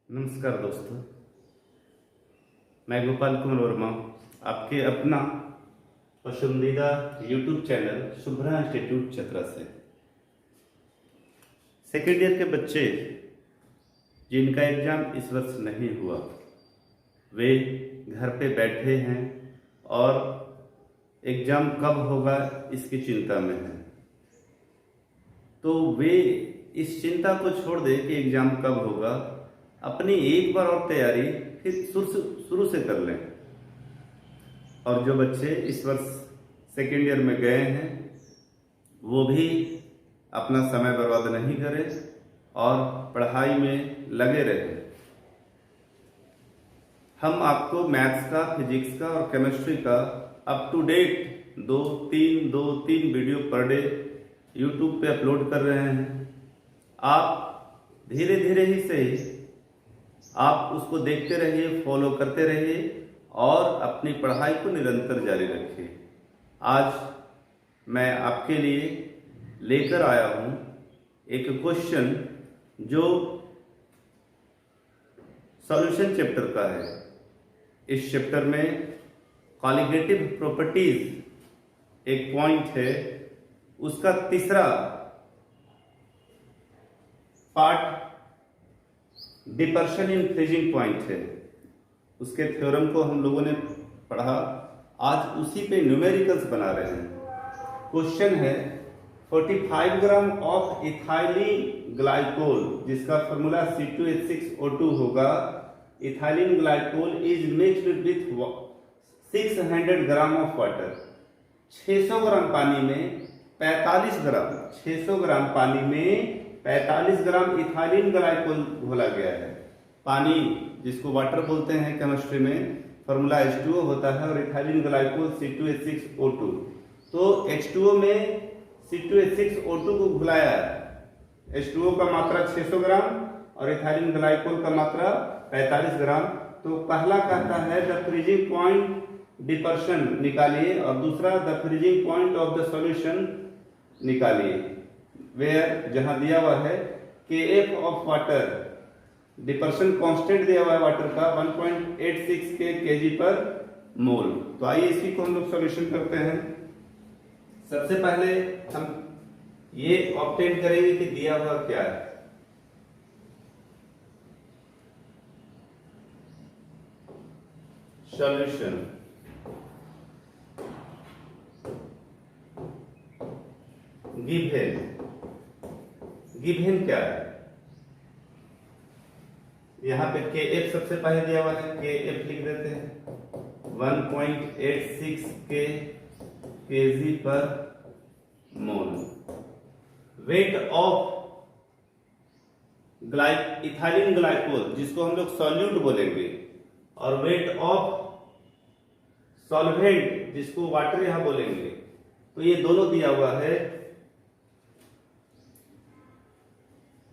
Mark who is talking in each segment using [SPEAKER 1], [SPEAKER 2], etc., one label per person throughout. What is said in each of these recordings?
[SPEAKER 1] नमस्कार दोस्तों, मैं गोपाल कुमार वर्मा आपके अपना पसंदीदा YouTube channel Shubhra institute Chatra से। सेकेंड ईयर के बच्चे जिनका एग्ज़ाम इस वर्ष नहीं हुआ, वे घर पे बैठे हैं और एग्ज़ाम कब होगा इसकी चिंता में हैं। तो वे इस चिंता को छोड़ दें कि एग्ज़ाम कब होगा, अपनी एक बार और तैयारी फिर शुरू से कर लें। और जो बच्चे इस वर्ष सेकेंड ईयर में गए हैं वो भी अपना समय बर्बाद नहीं करें और पढ़ाई में लगे रहें। हम आपको मैथ्स का, फिजिक्स का और केमिस्ट्री का अप टू डेट दो तीन वीडियो पर डे यूट्यूब पे अपलोड कर रहे हैं। आप धीरे धीरे ही सही, आप उसको देखते रहिए, फॉलो करते रहिए और अपनी पढ़ाई को निरंतर जारी रखिए। आज मैं आपके लिए लेकर आया हूँ एक क्वेश्चन जो सॉल्यूशन चैप्टर का है। इस चैप्टर में कॉलिगेटिव प्रॉपर्टीज एक पॉइंट है, उसका तीसरा पार्ट डिपर्शन इन फ्रीजिंग पॉइंट है। उसके थ्योरम को हम लोगों ने पढ़ा, आज उसी पे न्यूमेरिकल्स बना रहे हैं। क्वेश्चन है 45 ग्राम ऑफ इथाइलिन ग्लाइकोल, जिसका फॉर्मूला C2H6O2 होगा। Ethylene glycol is mixed with 600 gram of water. 600 ग्राम पानी में 45 ग्राम 600 ग्राम पानी में 45 ग्राम इथाइलिन ग्लाइकोल घोला गया है। पानी जिसको वाटर बोलते हैं केमिस्ट्री में, फॉर्मूला H2O होता है और इथाइलिन ग्लाइकोल C2H6O2। तो H2O में C2H6O2 को घुलाया है। H2O का मात्रा 600 ग्राम और इथाइलिन ग्लाइकोल का मात्रा 45 ग्राम। तो पहला कहता है द फ्रीजिंग पॉइंट डिपर्शन निकालिए और दूसरा the freezing point of the solution निकालिए। वेयर जहां दिया हुआ है Kf ऑफ वाटर, डिपर्शन कांस्टेंट दिया हुआ है वाटर का 1.86 के केजी पर मोल। तो आइए इसी को हम लोग सॉल्यूशन करते हैं। सबसे पहले हम ये ऑब्टेन करेंगे कि दिया हुआ क्या है। सॉल्यूशन गिवन क्या है, यहां पे Kf सबसे पहले दिया हुआ है, Kf लिख देते हैं 1.86 के केजी पर मोल। वेट ऑफ इथाइलिन ग्लाइकोल जिसको हम लोग सॉल्यूट बोलेंगे, और वेट ऑफ सॉल्वेंट जिसको वाटर यहां बोलेंगे। तो ये दोनों दिया हुआ है।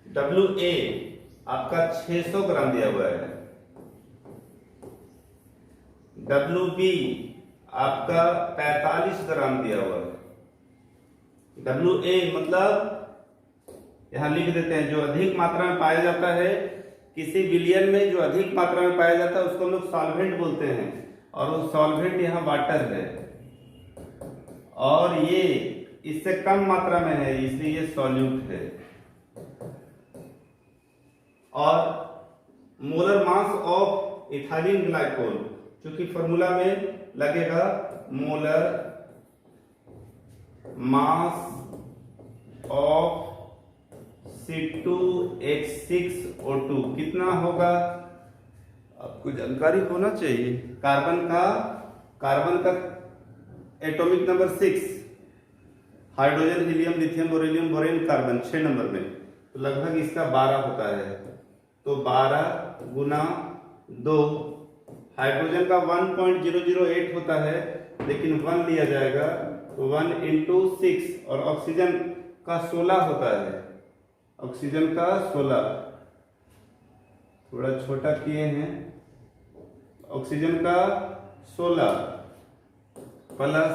[SPEAKER 1] WA आपका 600 ग्राम दिया हुआ है, WB आपका 45 ग्राम दिया हुआ है। WA मतलब यहां लिख देते हैं जो अधिक मात्रा में पाया जाता है, किसी विलयन में जो अधिक मात्रा में पाया जाता है उसको हम लोग सॉल्वेंट बोलते हैं, और वो सॉल्वेंट यहां वाटर है, और ये इससे कम मात्रा में है इसलिए ये सॉल्यूट है। और molar mass of ethylene glycol, क्योंकि फॉर्मूला में लगेगा मोलर मास ऑफ C2H6O2 कितना होगा, आपको जानकारी होना चाहिए। कार्बन का atomic number 6, hydrogen, helium, lithium, beryllium, borane, carbon 6 number में, तो लगभग इसका 12 होता है। तो 12 गुना 2, हाइड्रोजन का 1.008 होता है लेकिन 1 लिया जाएगा, तो 1 into 6, और ऑक्सीजन का 16 होता है। ऑक्सीजन का 16 थोड़ा छोटा किए हैं। ऑक्सीजन का 16 प्लस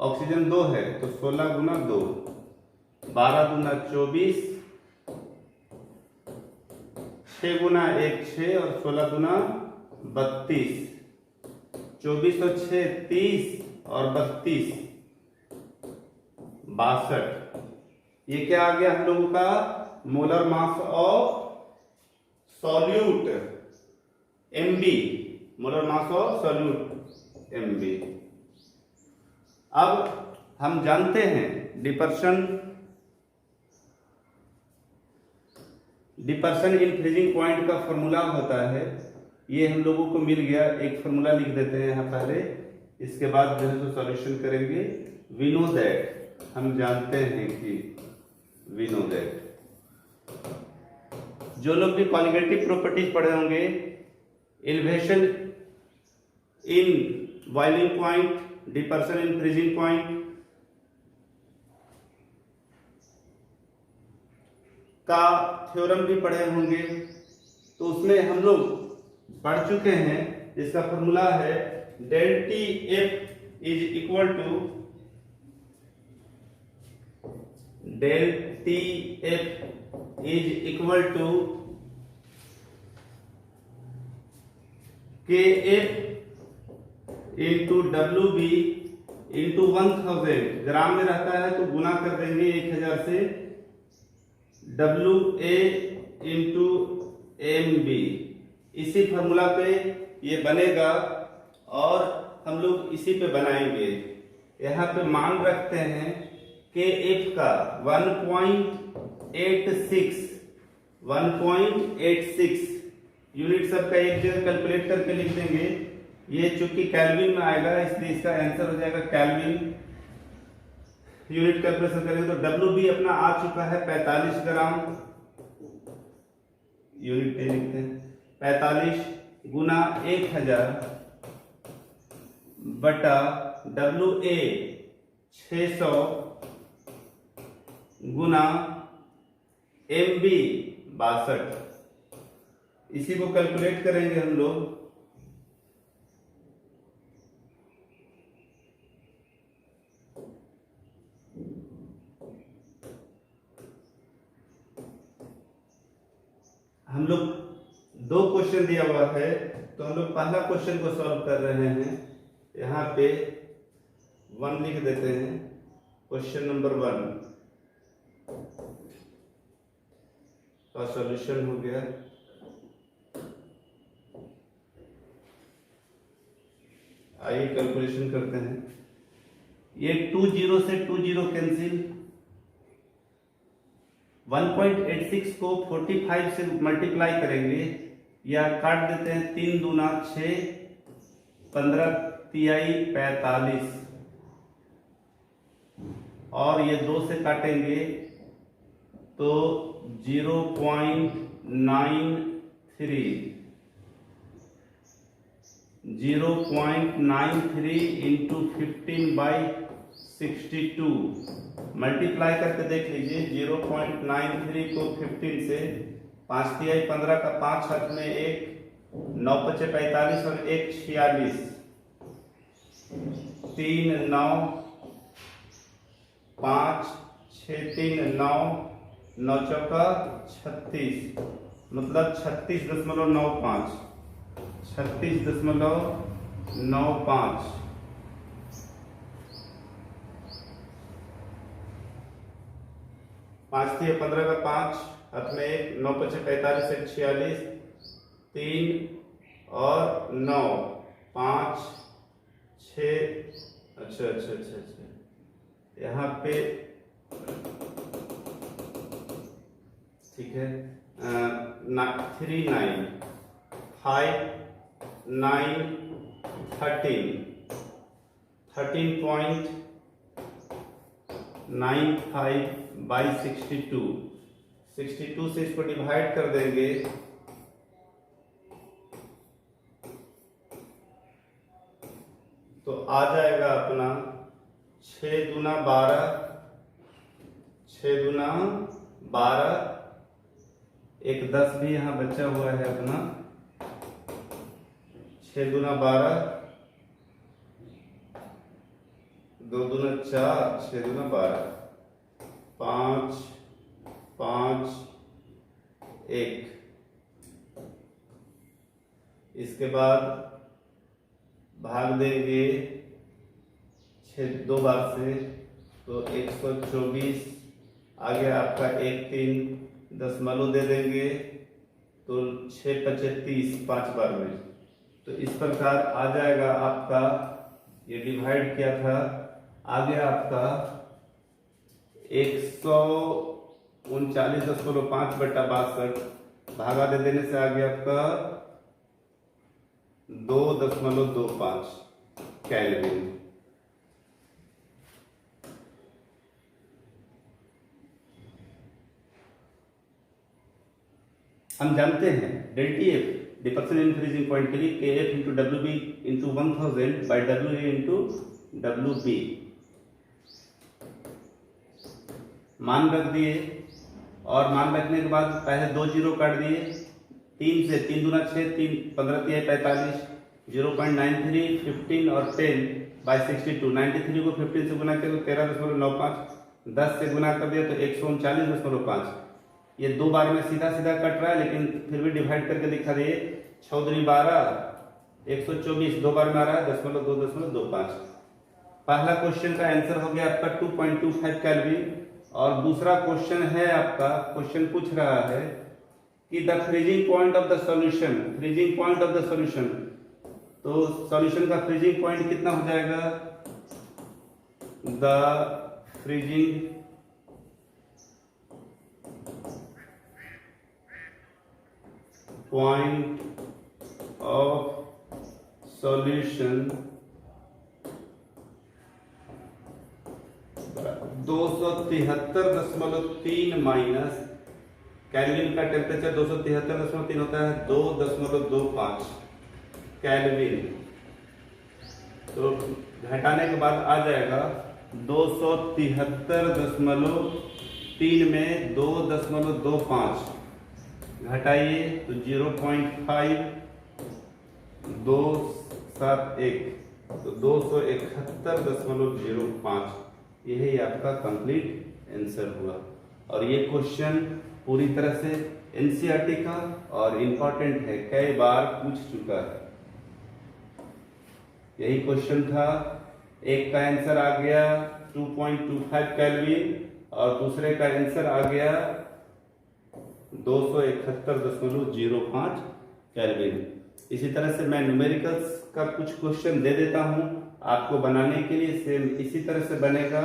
[SPEAKER 1] ऑक्सीजन 2 है तो 16 गुना 2, 12 गुना 24, 6 गुना 1 6 और 16 गुना 32, 24 और 6 30 और 32 62। ये क्या आ गया हम लोगों का molar mass of solute MB, molar mass of solute MB। अब हम जानते हैं डिपर्सन इन फ्रीजिंग पॉइंट का फॉर्मूला होता है, ये हम लोगों को मिल गया। एक फॉर्मूला लिख देते हैं यहाँ पहले, इसके बाद जो है तो सॉल्यूशन करेंगे। वी नो दैट, हम जानते हैं कि वी नो दैट, जो लोग भी कॉलिगेटिव प्रॉपर्टीज पढ़े होंगे, elevation in boiling point, depression in freezing point का थ्योरम भी पढ़े होंगे, तो उसमें हम लोग पढ़ चुके हैं। इसका फॉर्मूला है del T F is equal to del T F is equal to K F into W B into 1000। Gram में रहता है तो गुना कर देंगे 1000 से, W A into M B. इसी फॉर्मूला पे ये बनेगा और हम लोग इसी पे बनाएंगे। यहाँ पे मान रखते हैं के एफ का 1.86 यूनिट सबका एक जगह कैलकुलेट करके लिख देंगे। ये चूंकि कैल्विन में आएगा इसलिए इसका आंसर हो जाएगा कैल्विन। यूनिट कैलकुलेशन करेंगे तो डब्ल्यू बी अपना आ चुका है 45 ग्राम, यूनिट पे लिखते हैं 45 गुना 1000 बटा डब्ल्यू ए 600 गुना एम बी 62। इसी को कैलकुलेट करेंगे हम लोग। हम लोग 2 क्वेश्चन दिया हुआ है तो हम लोग पहला क्वेश्चन को सॉल्व कर रहे हैं। यहाँ पे 1 लिख देते हैं। क्वेश्चन नंबर 1 का सॉल्यूशन हो गया। आइए कैलकुलेशन करते हैं। ये 2 0 से 2 0 कैंसिल, 1.86 को 45 से मल्टीप्लाई करेंगे या काट देते हैं। 3 दूना 6, 15 तिहाई 45 और ये 2 से काटेंगे तो 0.93 इंटू 15/62 मल्टीप्लाई करके देख लीजिए। 0.93 को 15 से 5 तिहाई 15 का 5 हाथ में 1, 9 पचे 45 और 1 46, 3 9 5 6 3 9 9 चौका 36, मतलब 36.95 36.95। 5 तिहाई 15 का 5 हाथ में 1, 9 पचे 45 1 46, 3 और 9 5 6। अच्छा यहाँ पे ठीक है। 3 9 5 9 13 13.95/62। 62 से इसको डिवाइड कर देंगे तो आ जाएगा अपना 6 दूना 12, 6 दूना 12, एक 10 भी यहाँ बचा हुआ है अपना। 6 दूना 12, 2 दूना 4, 6 दूना 12, 5 5 1 इसके बाद भाग देंगे 6 2 बार से, तो 124 आ गया आपका 1 3 दशमलव दे देंगे तो 6 5 30 5 बार में। तो इस प्रकार आ जाएगा आपका, ये डिवाइड किया था, आ गया आपका 139.5/62 भागा दे देने से आ गया आपका 2.25 केल्विन। हम जानते हैं delta F differential increasing point के लिए K F into W B into 1000 by W A into W B मान रख दिए, और मान रखने के बाद पहले 2 जीरो काट दिए, 3 से 3 दूना 6, 3 15 3 45, 0.93 15 और 10 बाई 62, 93 को 15 से गुना किया तो 13.95, 10 से गुना कर दिया तो 139.5। ये 2 बार में सीधा सीधा कट रहा है, लेकिन फिर भी डिवाइड करके दिखा दिए, 6 दूनी 12 124, 2 बार में आ रहा है 0.225। पहला क्वेश्चन का आंसर हो गया आपका 2.25 केल्विन। और दूसरा क्वेश्चन है आपका, क्वेश्चन पूछ रहा है कि the freezing point of the solution, freezing point of the solution, तो सॉल्यूशन का फ्रीजिंग पॉइंट कितना हो जाएगा, the freezing point of solution 273.3 minus kelvin का टेम्परेचर 273.3 होता है 2.25 केल्विन। तो घटाने के बाद आ जाएगा 273.3 में 2.25 घटाइए तो 0.5 271, तो 271.05। यही आपका कंप्लीट आंसर हुआ। और ये क्वेश्चन पूरी तरह से एनसीईआरटी का और इम्पोर्टेंट है, कई बार पूछ चुका है। यही क्वेश्चन था, एक का आंसर आ गया 2.25 केल्विन और दूसरे का आंसर आ गया 271.05 केल्विन। इसी तरह से मैं न्यूमेरिकल्स का कुछ क्वेश्चन दे देता हूं आपको बनाने के लिए, सेम इसी तरह से बनेगा,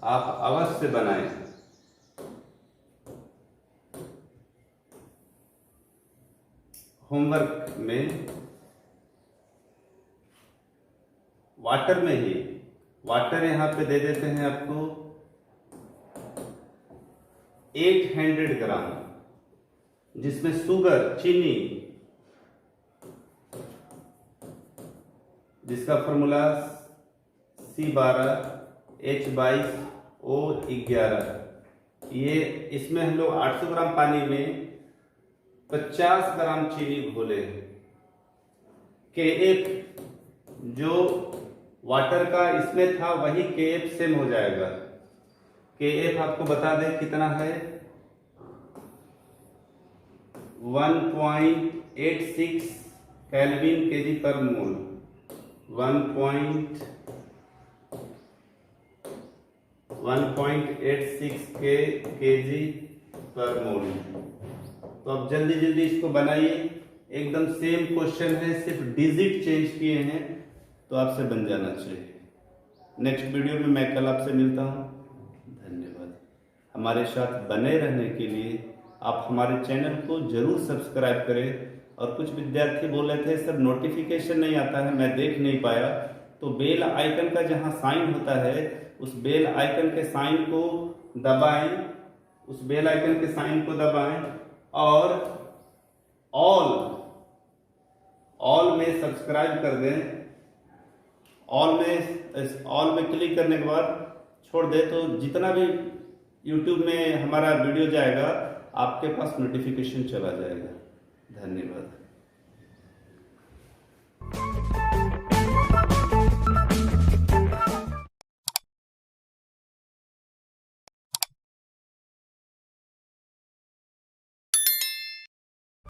[SPEAKER 1] आप अवश्य बनाएं। होमवर्क में वाटर में ही, वाटर यहां पे दे देते हैं आपको 800 ग्राम, जिसमें शुगर चीनी, जिसका फॉर्मूला C12H22O11। ये इसमें हम लोग 800 ग्राम पानी में 50 ग्राम चीनी घोले। KF जो वाटर का इसमें था वही KF सेम हो जाएगा। KF आपको बता दें कितना है, 1.86 केल्विन केजी पर मोल, 1.86 केजी पर मोल। तो अब जल्दी जल्दी इसको बनाइए, एकदम सेम क्वेश्चन है, सिर्फ डिजिट चेंज किए हैं, तो आपसे बन जाना चाहिए। नेक्स्ट वीडियो में मैं कल आपसे मिलता हूँ। धन्यवाद। हमारे साथ बने रहने के लिए आप हमारे चैनल को जरूर सब्सक्राइब करें। और कुछ विद्यार्थी बोल रहे थे सर नोटिफिकेशन नहीं आता है, मैं देख नहीं पाया, तो बेल आइकन का जहां साइन होता है उस बेल आइकन के साइन को दबाएं, उस बेल आइकन के साइन को दबाएं और ऑल में सब्सक्राइब कर दें। ऑल में क्लिक करने के बाद छोड़ दे, तो जितना भी यूट्यूब में हमारा वीडियो जाएगा आपके पास नोटिफिकेशन चला जाएगा। धन्यवाद।